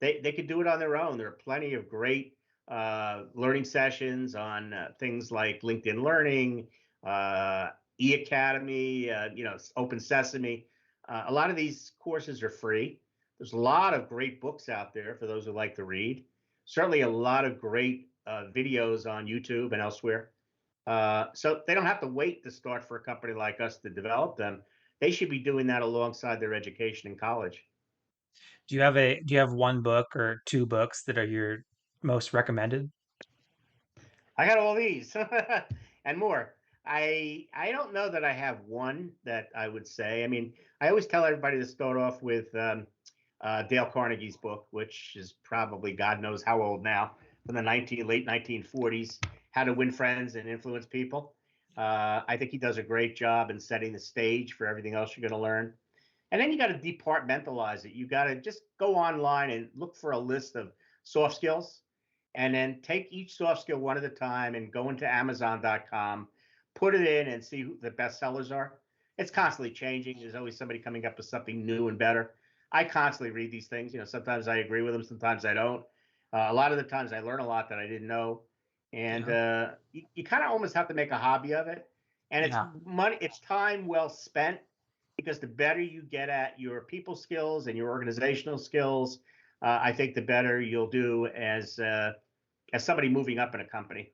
they could do it on their own. There are plenty of great learning sessions on things like LinkedIn Learning, e-academy, Open Sesame. A lot of these courses are free. There's a lot of great books out there for those who like to read. Certainly a lot of great videos on YouTube and elsewhere. So they don't have to wait to start for a company like us to develop them. They should be doing that alongside their education in college. Do you have one book or two books that are your most recommended? I got all these and more. I don't know that I have one that I would say. I mean, I always tell everybody to start off with Dale Carnegie's book, which is probably God knows how old now, from the late 1940s, How to Win Friends and Influence People. I think he does a great job in setting the stage for everything else you're going to learn. And then you got to departmentalize it. You got to just go online and look for a list of soft skills, and then take each soft skill one at a time and go into Amazon.com, put it in and see who the best sellers are. It's constantly changing. There's always somebody coming up with something new and better. I constantly read these things. Sometimes I agree with them, sometimes I don't. A lot of the times I learn a lot that I didn't know. And Yeah. you kind of almost have to make a hobby of it. And it's Yeah. money, it's time well spent, because the better you get at your people skills and your organizational skills, I think the better you'll do as somebody moving up in a company.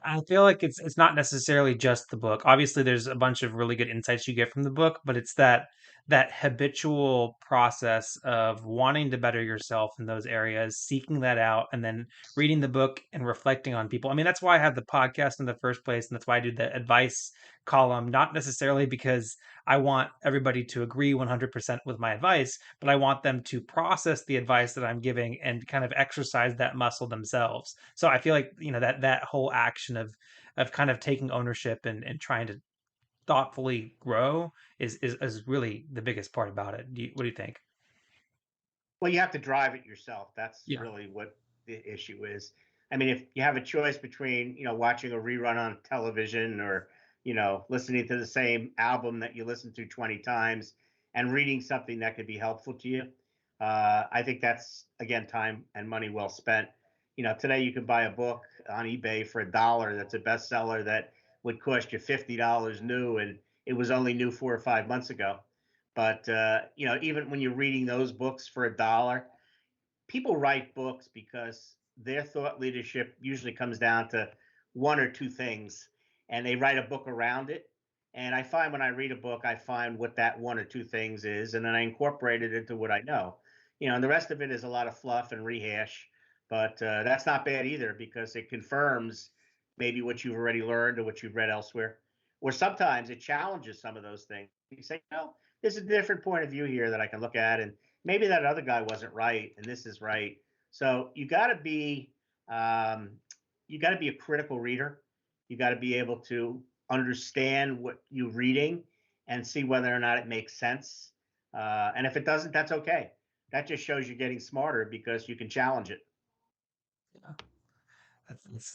I feel like it's not necessarily just the book. Obviously, there's a bunch of really good insights you get from the book, but it's that habitual process of wanting to better yourself in those areas, seeking that out, and then reading the book and reflecting on people. I mean, that's why I have the podcast in the first place, and that's why I do the advice column, not necessarily because I want everybody to agree 100% with my advice, but I want them to process the advice that I'm giving and kind of exercise that muscle themselves. So I feel like, that whole action of kind of taking ownership and trying to thoughtfully grow is really the biggest part about it. What do you think? Well, you have to drive it yourself. That's Yeah. really what the issue is. I mean, if you have a choice between, watching a rerun on television, or, listening to the same album that you listened to 20 times and reading something that could be helpful to you, I think that's, again, time and money well spent. Today you can buy a book on eBay for $1 that's a bestseller that would cost you $50 new, and it was only new 4 or 5 months ago. But even when you're reading those books for $1, people write books because their thought leadership usually comes down to one or two things, and they write a book around it. And I find when I read a book, I find what that one or two things is, and then I incorporate it into what I know. And the rest of it is a lot of fluff and rehash. But that's not bad either, because it confirms maybe what you've already learned or what you've read elsewhere. Or sometimes it challenges some of those things. You say, there's a different point of view here that I can look at, and maybe that other guy wasn't right and this is right. So um, you got to be a critical reader. You got to be able to understand what you're reading and see whether or not it makes sense. And if it doesn't, that's okay. That just shows you're getting smarter because you can challenge it. Yeah.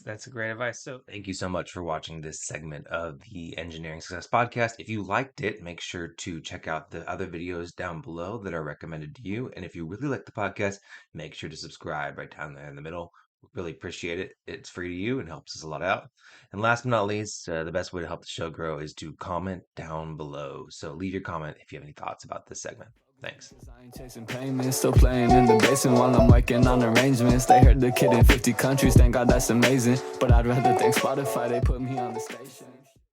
That's a great advice. So Thank you so much for watching this segment of the Engineering Success Podcast. If you liked it, make sure to check out the other videos down below that are recommended to you. And if you really like the podcast, make sure to subscribe right down there in the middle. We really appreciate it. It's free to you and helps us a lot out. And last but not least, the best way to help the show grow is to comment down below. So leave your comment if you have any thoughts about this segment. Thanks. I ain't chasing payments, still playing in the basement while I'm working on arrangements. They heard the kid in 50 countries, thank God that's amazing. But I'd rather thank Spotify, they put me on the station.